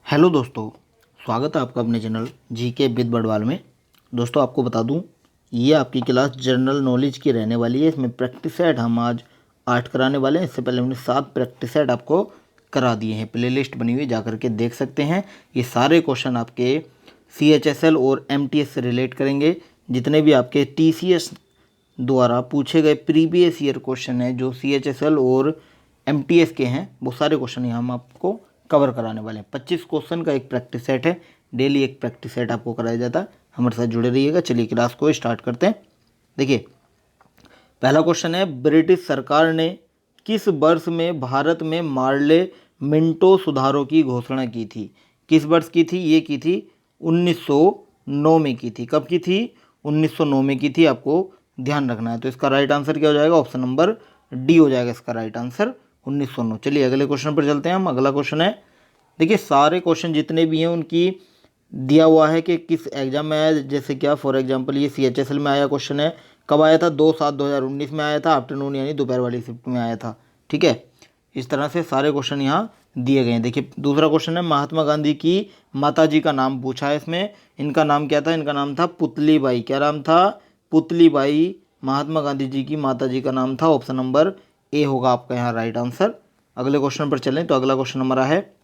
Hello दोस्तों, स्वागत है आपका अपने चैनल जीके विद बड़वाल में। दोस्तों आपको बता दूं, ये आपकी क्लास जनरल नॉलेज की रहने वाली है। इसमें प्रैक्टिस सेट हम आज 8 कराने वाले हैं। इससे पहले हमने 7 प्रैक्टिस सेट आपको करा दिए हैं। प्लेलिस्ट बनी हुई, जा करके देख सकते हैं। ये सारे क्वेश्चन आपके CHSL और MTS से रिलेट करेंगे। जितने भी आपके TCS द्वारा पूछे गए प्रीवियस ईयर क्वेश्चन हैं जो CHSL और MTS के हैं, वो सारे क्वेश्चन यहाँ हम आपको कवर कराने वाले हैं। 25 क्वेश्चन का एक प्रैक्टिस सेट है। डेली एक प्रैक्टिस सेट आपको कराया जाता है। हमारे साथ जुड़े रहिएगा। चलिए क्लास को स्टार्ट करते हैं। देखिए, पहला क्वेश्चन है, ब्रिटिश सरकार ने किस वर्ष में भारत में मार्ले मिंटो सुधारों की घोषणा की थी? किस वर्ष की थी? ये की थी 1909 में की थी। कब की थी? 1909 में की थी। आपको ध्यान रखना है। तो इसका राइट आंसर क्या हो जाएगा? ऑप्शन नंबर डी हो जाएगा इसका राइट आंसर, 1909। चलिए अगले क्वेश्चन पर चलते हैं हम। अगला क्वेश्चन है, देखिए सारे क्वेश्चन जितने भी हैं उनकी दिया हुआ है कि किस एग्जाम में आया। जैसे क्या, फॉर एग्जांपल ये CHSL में आया क्वेश्चन है। कब आया था? 2/7/2019 में आया था। आफ्टरनून यानी दोपहर वाली शिफ्ट में आया था। ठीक है, इस तरह से सारे क्वेश्चन यहाँ दिए गए हैं। देखिए दूसरा क्वेश्चन है, महात्मा गांधी की माता जी का नाम पूछा है इसमें। इनका नाम क्या था? इनका नाम था पुतली बाई। क्या नाम था? पुतली बाई। महात्मा गांधी जी की माता जी का नाम था। ऑप्शन नंबर ए होगा आपका यहाँ राइट आंसर। अगले क्वेश्चन पर चलें तो अगला क्वेश्चन हमारा है,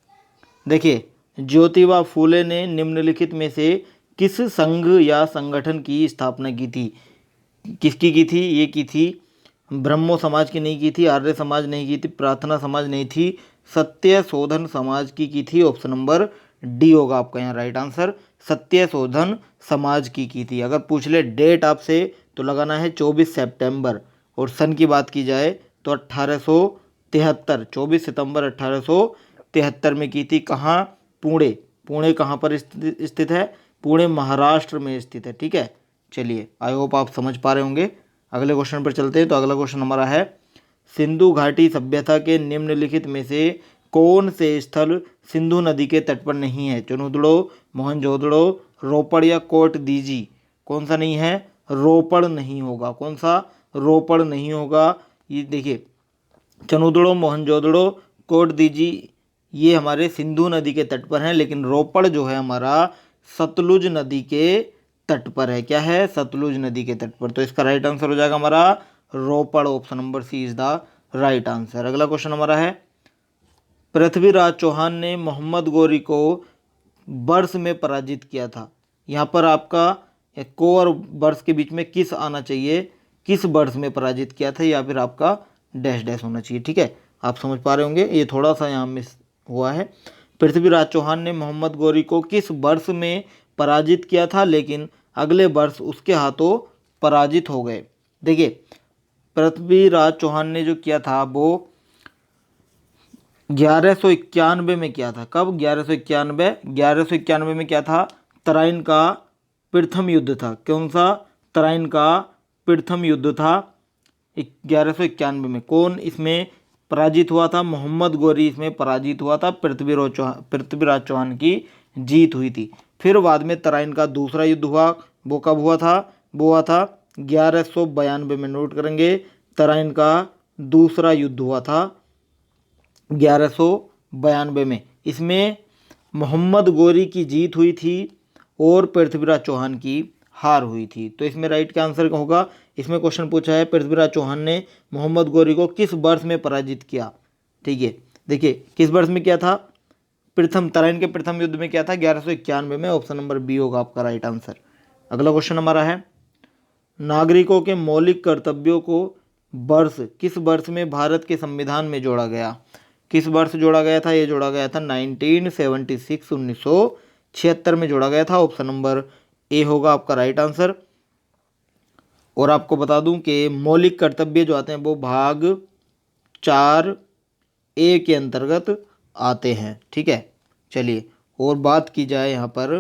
देखिए ज्योतिबा फूले ने निम्नलिखित में से किस संघ या संगठन की स्थापना की थी? किसकी की थी? ये की थी ब्रह्मो समाज की नहीं की थी, आर्य समाज नहीं की थी, प्रार्थना समाज नहीं थी, सत्य शोधन समाज की थी। ऑप्शन नंबर डी होगा आपका यहाँ राइट आंसर, सत्य शोधन समाज की थी। अगर पूछ ले डेट आपसे तो लगाना है 24 सितंबर, और सन की बात की जाए तो 1873, 24 सितंबर 1873 में की थी। कहाँ? पुणे। पुणे कहाँ पर स्थित है? पुणे महाराष्ट्र में स्थित है। ठीक है, चलिए आई होप आप समझ पा रहे होंगे। अगले क्वेश्चन पर चलते हैं तो अगला क्वेश्चन हमारा है, सिंधु घाटी सभ्यता के निम्नलिखित में से कौन से स्थल सिंधु नदी के तट पर नहीं है? चुनुदड़ो, मोहनजोदड़ो, रोपड़ या कोट दीजी? कौन सा नहीं है? रोपड़ नहीं होगा। कौन सा? रोपड़ नहीं होगा। ये देखिए, चनुदड़ो, मोहनजोदड़ो, कोट दीजी ये हमारे सिंधु नदी के तट पर हैं, लेकिन रोपड़ जो है हमारा सतलुज नदी के तट पर है। क्या है? सतलुज नदी के तट पर। तो इसका राइट आंसर हो जाएगा हमारा Ropar. Option number C is the right answer. अगला क्वेश्चन हमारा है, पृथ्वीराज चौहान ने मोहम्मद गौरी को वर्ष में पराजित किया था। यहाँ पर आपका को और वर्ष के बीच में किस आना चाहिए? किस वर्ष में पराजित किया था, या फिर आपका डैश डैश होना चाहिए। ठीक है, आप समझ पा रहे होंगे। ये थोड़ा सा यहाँ मिस हुआ है। पृथ्वीराज चौहान ने मोहम्मद गौरी को किस वर्ष में पराजित किया था, लेकिन अगले वर्ष उसके हाथों पराजित हो गए। देखिए, पृथ्वीराज चौहान ने जो किया था वो 1191 में किया था। कब? 1191 में क्या था? तराइन का प्रथम युद्ध था। कौन सा? तराइन का प्रथम युद्ध था 1191 में। कौन इसमें पराजित हुआ था? मोहम्मद गौरी इसमें पराजित हुआ था। पृथ्वीराज चौहान की जीत हुई थी। फिर बाद में तराइन का दूसरा युद्ध हुआ। वो कब हुआ था? वो हुआ था 1192 में। नोट करेंगे, तराइन का दूसरा युद्ध हुआ था 1192 में। इसमें मोहम्मद गौरी की जीत हुई थी और पृथ्वीराज चौहान की हार हुई थी। तो इसमें राइट का आंसर होगा, इसमें क्वेश्चन पूछा है पृथ्वीराज चौहान ने मोहम्मद गौरी को किस वर्ष में पराजित किया। ठीक है, देखिए किस वर्ष में किया था? तराइन के प्रथम युद्ध में किया था 1191 में। ऑप्शन नंबर बी होगा आपका राइट आंसर। अगला क्वेश्चन हमारा है, नागरिकों के मौलिक कर्तव्यों को किस वर्ष में भारत के संविधान में जोड़ा गया? किस वर्ष जोड़ा गया था? ये जोड़ा गया था 1976, 1976 में जोड़ा गया था। ऑप्शन नंबर ए होगा आपका राइट आंसर। और आपको बता दूं कि मौलिक कर्तव्य जो आते हैं वो भाग 4A के अंतर्गत आते हैं। ठीक है, चलिए और बात की जाए यहाँ पर,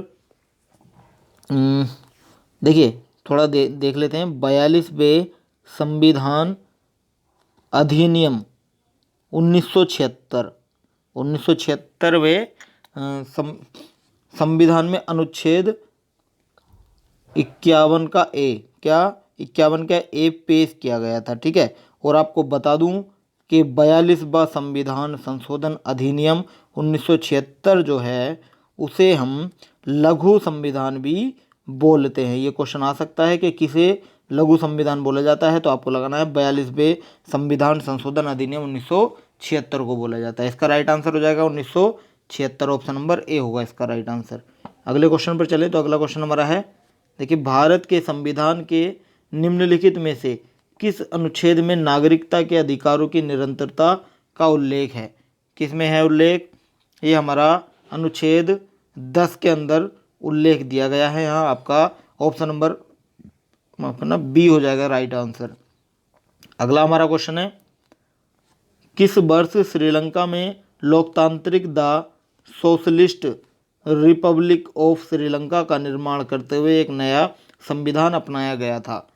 देखिए थोड़ा देख लेते हैं। 42वें संविधान अधिनियम 1976, 1976वें संविधान में अनुच्छेद 51 का ए, क्या 51 का ए पेश किया गया था। ठीक है, और आपको बता दूं कि 42वां संविधान संशोधन अधिनियम 1976 जो है उसे हम लघु संविधान भी बोलते हैं। ये क्वेश्चन आ सकता है कि किसे लघु संविधान बोला जाता है, तो आपको लगाना है 42वें संविधान संशोधन अधिनियम 1976 को बोला जाता है। इसका राइट आंसर हो जाएगा 1976, ऑप्शन नंबर ए होगा इसका राइट आंसर। अगले क्वेश्चन पर चले तो अगला क्वेश्चन हमारा है, देखिए भारत के संविधान के निम्नलिखित में से किस अनुच्छेद में नागरिकता के अधिकारों की निरंतरता का उल्लेख है? किस में है उल्लेख? ये हमारा अनुच्छेद 10 के अंदर उल्लेख दिया गया है। यहाँ आपका ऑप्शन नंबर माफ करना बी हो जाएगा राइट आंसर। अगला हमारा क्वेश्चन है, किस वर्ष श्रीलंका में लोकतांत्रिक the socialist Republic of Sri Lanka का निर्माण करते हुए एक नया संविधान अपनाया गया था?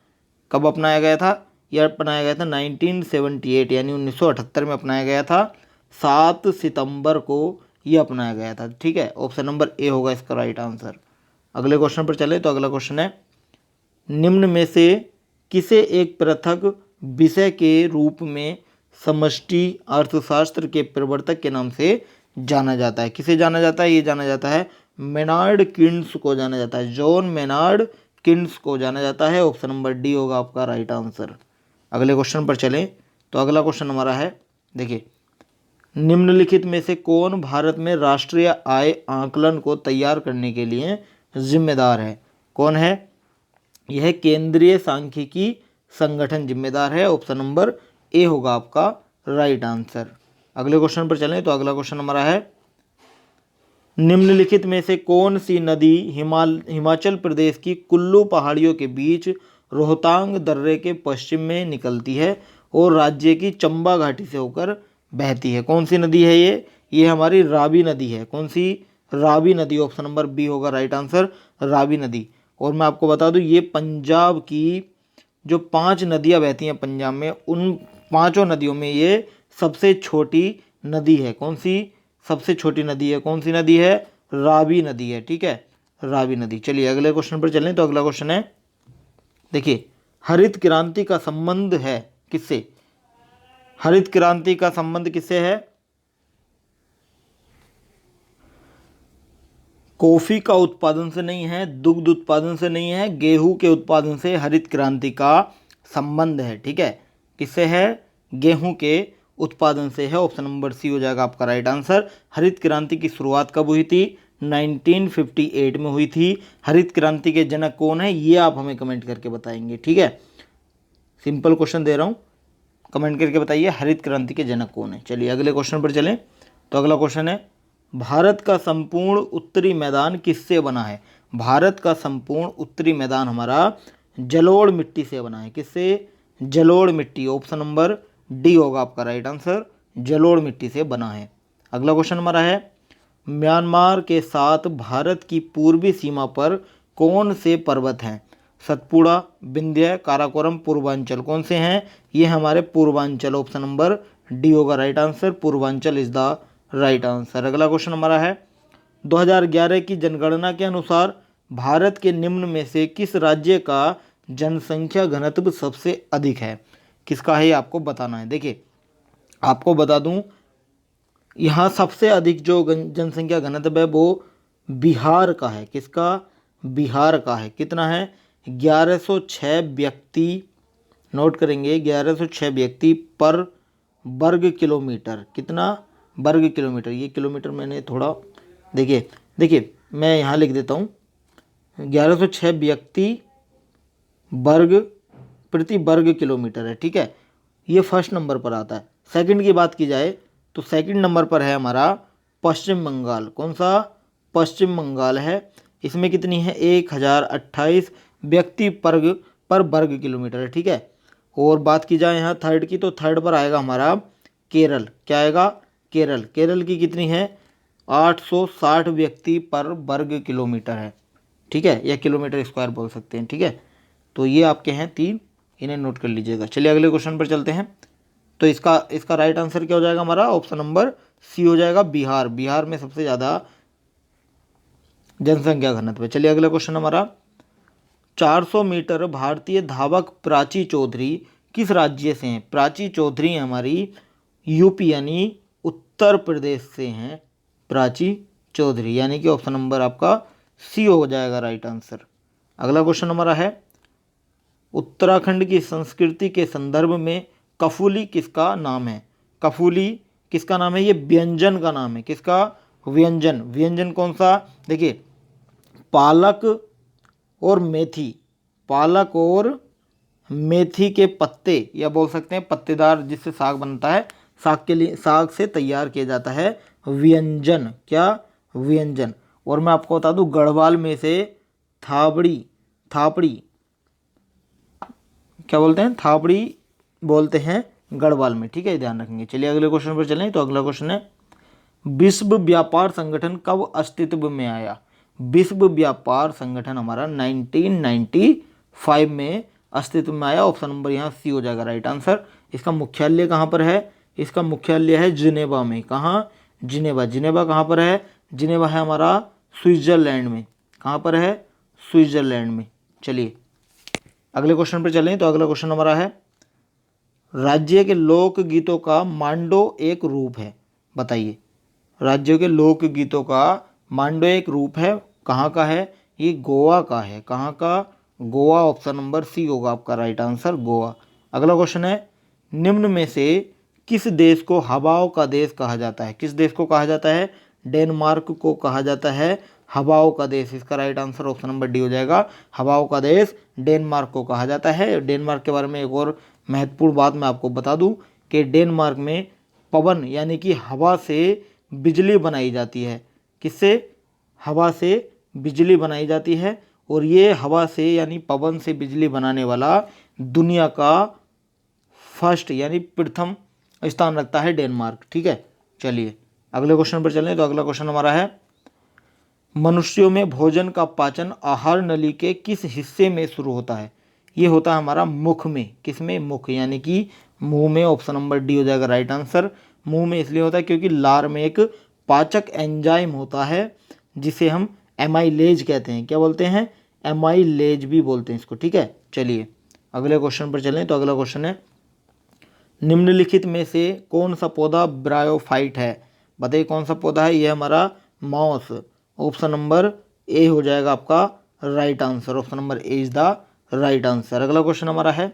कब अपनाया गया था? यह अपनाया गया था 1978 यानी 1978 में अपनाया गया था। 7 सितंबर को यह अपनाया गया था। ठीक है, ऑप्शन नंबर ए होगा इसका राइट आंसर। अगले क्वेश्चन पर चले तो अगला क्वेश्चन है, निम्न में से किसे एक पृथक विषय के रूप में समष्टि अर्थशास्त्र के प्रवर्तक के नाम से जाना जाता है? किसे जाना जाता है? ये जाना जाता है मेनार्ड किन्स को जाना जाता है, जॉन मेनार्ड किन्स को जाना जाता है। ऑप्शन नंबर डी होगा आपका राइट आंसर। अगले क्वेश्चन पर चलें तो अगला क्वेश्चन हमारा है, देखिए निम्नलिखित में से कौन भारत में राष्ट्रीय आय आकलन को तैयार करने के लिए जिम्मेदार है? कौन है? यह केंद्रीय सांख्यिकी संगठन जिम्मेदार है। ऑप्शन नंबर ए होगा आपका राइट आंसर। अगले क्वेश्चन पर चलें तो अगला क्वेश्चन हमारा है, निम्नलिखित में से कौन सी नदी हिमाचल प्रदेश की कुल्लू पहाड़ियों के बीच रोहतांग दर्रे के पश्चिम में निकलती है और राज्य की चंबा घाटी से होकर बहती है? कौन सी नदी है ये हमारी रावी नदी है। कौन सी? रावी नदी। ऑप्शन नंबर बी होगा राइट आंसर, रावी नदी। और मैं आपको बता दूं ये पंजाब की जो 5 नदियां बहती हैं पंजाब में, उन 5 नदियों में ये सबसे छोटी नदी है। कौन सी सबसे छोटी नदी है? कौन सी नदी है? रावी नदी है। ठीक है, रावी नदी। चलिए अगले क्वेश्चन पर चलें तो अगला क्वेश्चन है, देखिए हरित क्रांति का संबंध है किससे? हरित क्रांति का संबंध किससे है? कॉफी का उत्पादन से नहीं है, दुग्ध उत्पादन से नहीं है, गेहूं के उत्पादन से हरित क्रांति का संबंध है। ठीक है, किससे है? गेहूं के उत्पादन से है। ऑप्शन नंबर सी हो जाएगा आपका राइट आंसर। हरित क्रांति की शुरुआत कब हुई थी? 1958 में हुई थी। हरित क्रांति के जनक कौन है ये आप हमें कमेंट करके बताएंगे। ठीक है, सिंपल क्वेश्चन दे रहा हूँ, कमेंट करके बताइए हरित क्रांति के जनक कौन है। चलिए अगले क्वेश्चन पर चलें तो अगला क्वेश्चन है, भारत का संपूर्ण उत्तरी मैदान किससे बना है? भारत का संपूर्ण उत्तरी मैदान हमारा जलोढ़ मिट्टी से बना है। किससे? जलोढ़ मिट्टी। ऑप्शन नंबर डी होगा आपका राइट आंसर, जलोढ़ मिट्टी से बना है। अगला क्वेश्चन हमारा है, म्यांमार के साथ भारत की पूर्वी सीमा पर कौन से पर्वत हैं? सतपुड़ा, विंध्य, काराकोरम, पूर्वांचल। कौन से हैं? ये हमारे पूर्वांचल। ऑप्शन नंबर डी होगा right answer, Purvanchal is the right answer. अगला क्वेश्चन हमारा है, 2011 की जनगणना के अनुसार भारत के निम्न में से किस राज्य का जनसंख्या घनत्व सबसे अधिक है? किसका है ये आपको बताना है। देखिए आपको बता दूं यहाँ सबसे अधिक जो जनसंख्या घनत्व है वो बिहार का है। किसका? बिहार का है। कितना है? 1106 व्यक्ति, नोट करेंगे 1106 व्यक्ति पर वर्ग किलोमीटर। कितना? वर्ग किलोमीटर। ये किलोमीटर मैंने थोड़ा देखिए मैं यहाँ लिख देता हूँ, 1106 व्यक्ति वर्ग प्रति वर्ग किलोमीटर है। ठीक है, ये फर्स्ट नंबर पर आता है। सेकंड की बात की जाए तो सेकंड नंबर पर है हमारा पश्चिम बंगाल। कौन सा? पश्चिम बंगाल है। इसमें कितनी है? 1028 व्यक्ति पर वर्ग किलोमीटर है। ठीक है, और बात की जाए यहाँ थर्ड की तो थर्ड पर आएगा हमारा केरल। क्या आएगा? केरल। केरल की कितनी है? 860 व्यक्ति पर वर्ग किलोमीटर है। ठीक है, या किलोमीटर स्क्वायर बोल सकते हैं। ठीक है, तो ये आपके हैं 3, इन्हें नोट कर लीजिएगा। चलिए अगले क्वेश्चन पर चलते हैं तो इसका राइट आंसर क्या हो जाएगा हमारा? ऑप्शन नंबर सी हो जाएगा, बिहार। बिहार में सबसे ज़्यादा जनसंख्या घनत्व है। चलिए अगला क्वेश्चन हमारा, 400 मीटर भारतीय धावक प्राची चौधरी किस राज्य से हैं? प्राची चौधरी हमारी यूपी यानी उत्तर प्रदेश से हैं। प्राची चौधरी, यानी कि ऑप्शन नंबर आपका सी हो जाएगा राइट आंसर। अगला क्वेश्चन हमारा है, उत्तराखंड की संस्कृति के संदर्भ में कफूली किसका नाम है? कफूली किसका नाम है? ये व्यंजन का नाम है। किसका? व्यंजन। व्यंजन कौन सा? देखिए, पालक और मेथी, पालक और मेथी के पत्ते, या बोल सकते हैं पत्तेदार जिससे साग बनता है, साग के लिए, साग से तैयार किया जाता है व्यंजन। क्या? व्यंजन। और मैं आपको बता दूं, गढ़वाल में से थापड़ी, थापड़ी क्या बोलते हैं? थापड़ी बोलते हैं गढ़वाल में। ठीक है, ध्यान रखेंगे। चलिए अगले क्वेश्चन पर चलें। तो अगला क्वेश्चन है, विश्व व्यापार संगठन कब अस्तित्व में आया? विश्व व्यापार संगठन हमारा 1995 में अस्तित्व में आया। ऑप्शन नंबर यहाँ सी हो जाएगा राइट आंसर। इसका मुख्यालय कहाँ पर है? इसका मुख्यालय है जिनेवा में। कहाँ? जिनेवा। जिनेवा कहाँ पर है? जिनेवा है हमारा स्विट्जरलैंड में। कहाँ पर है? स्विट्जरलैंड में। चलिए अगले क्वेश्चन पर चलें। तो अगला क्वेश्चन हमारा है, राज्य के लोकगीतों का मांडो एक रूप है। बताइए, राज्यों के लोकगीतों का मांडो एक रूप है, कहाँ का है? ये गोवा का है। कहाँ का? गोवा। ऑप्शन नंबर सी होगा आपका राइट आंसर, गोवा। अगला क्वेश्चन है, निम्न में से किस देश को हवाओं का देश कहा जाता है? किस देश को कहा जाता है? डेनमार्क को कहा जाता है हवाओं का देश। इसका right answer option number D हो जाएगा। हवाओं का देश डेनमार्क को कहा जाता है। डेनमार्क के बारे में एक और महत्वपूर्ण बात मैं आपको बता दूं कि डेनमार्क में पवन यानी कि हवा से बिजली बनाई जाती है। किससे? हवा से बिजली बनाई जाती है। और ये हवा से यानी पवन से बिजली बनाने वाला दुनिया का फर्स्ट यानी प्रथम स्थान रखता है डेनमार्क। ठीक है, चलिए अगले क्वेश्चन पर चलें। तो अगला क्वेश्चन हमारा है, मनुष्यों में भोजन का पाचन आहार नली के किस हिस्से में शुरू होता है? ये होता है हमारा मुख में। किस में? मुख, यानी कि मुंह में। ऑप्शन नंबर डी हो जाएगा राइट आंसर। मुंह में इसलिए होता है क्योंकि लार में एक पाचक एंजाइम होता है जिसे हम एमाइलेज कहते हैं। क्या बोलते हैं? एमाइलेज भी बोलते हैं इसको। ठीक है, चलिए अगले क्वेश्चन पर चलें। तो अगला क्वेश्चन है, निम्नलिखित में से कौन सा पौधा ब्रायोफाइट है? बताइए कौन सा पौधा है? यह हमारा मॉस। ऑप्शन नंबर ए हो जाएगा आपका right answer. Option number A is the right answer. अगला क्वेश्चन हमारा है,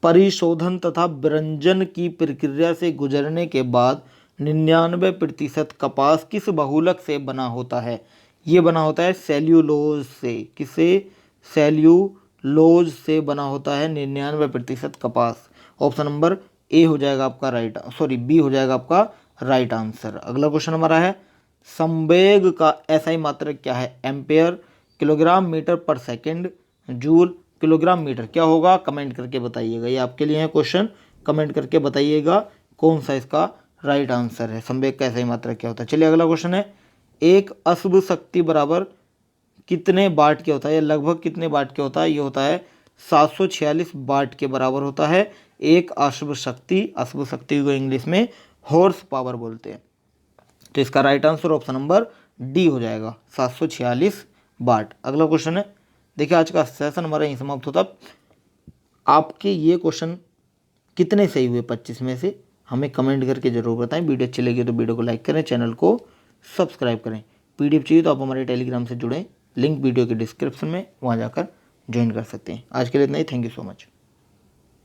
परिशोधन तथा विरंजन की प्रक्रिया से गुजरने के बाद 99% कपास किस बहुलक से बना होता है? ये बना होता है सेल्यूलोज से। किससे? सेल्यूलोज से बना होता है 99% कपास। ऑप्शन नंबर ए हो जाएगा आपका राइट, सॉरी बी हो जाएगा आपका राइट आंसर। अगला क्वेश्चन हमारा है, संवेग का एसआई मात्रक क्या है? एम्पेयर, किलोग्राम मीटर पर सेकंड, जूल, किलोग्राम मीटर। क्या होगा? कमेंट करके बताइएगा। ये आपके लिए है क्वेश्चन, कमेंट करके बताइएगा कौन सा इसका राइट आंसर है। संवेग का एसआई मात्रक क्या होता है? चलिए अगला क्वेश्चन है, एक अश्व शक्ति बराबर कितने वाट के होता है? लगभग कितने वाट के होता है? ये होता है 746 वाट के बराबर होता है एक अश्व शक्ति। अश्व शक्ति को इंग्लिश में हॉर्स पावर बोलते हैं। तो इसका right answer option number D हो जाएगा 746 वाट। अगला क्वेश्चन है, देखिए आज का सेशन हमारा यहीं समाप्त होता। आपके ये क्वेश्चन कितने सही हुए 25 में से? हमें कमेंट करके जरूर बताएं। वीडियो अच्छी लगी तो वीडियो को लाइक करें, चैनल को सब्सक्राइब करें। पीडीएफ चाहिए तो आप हमारे टेलीग्राम से जुड़ें, लिंक वीडियो के डिस्क्रिप्शन में, वहाँ जाकर ज्वाइन कर सकते हैं। आज के लिए इतना ही। Thank you so much.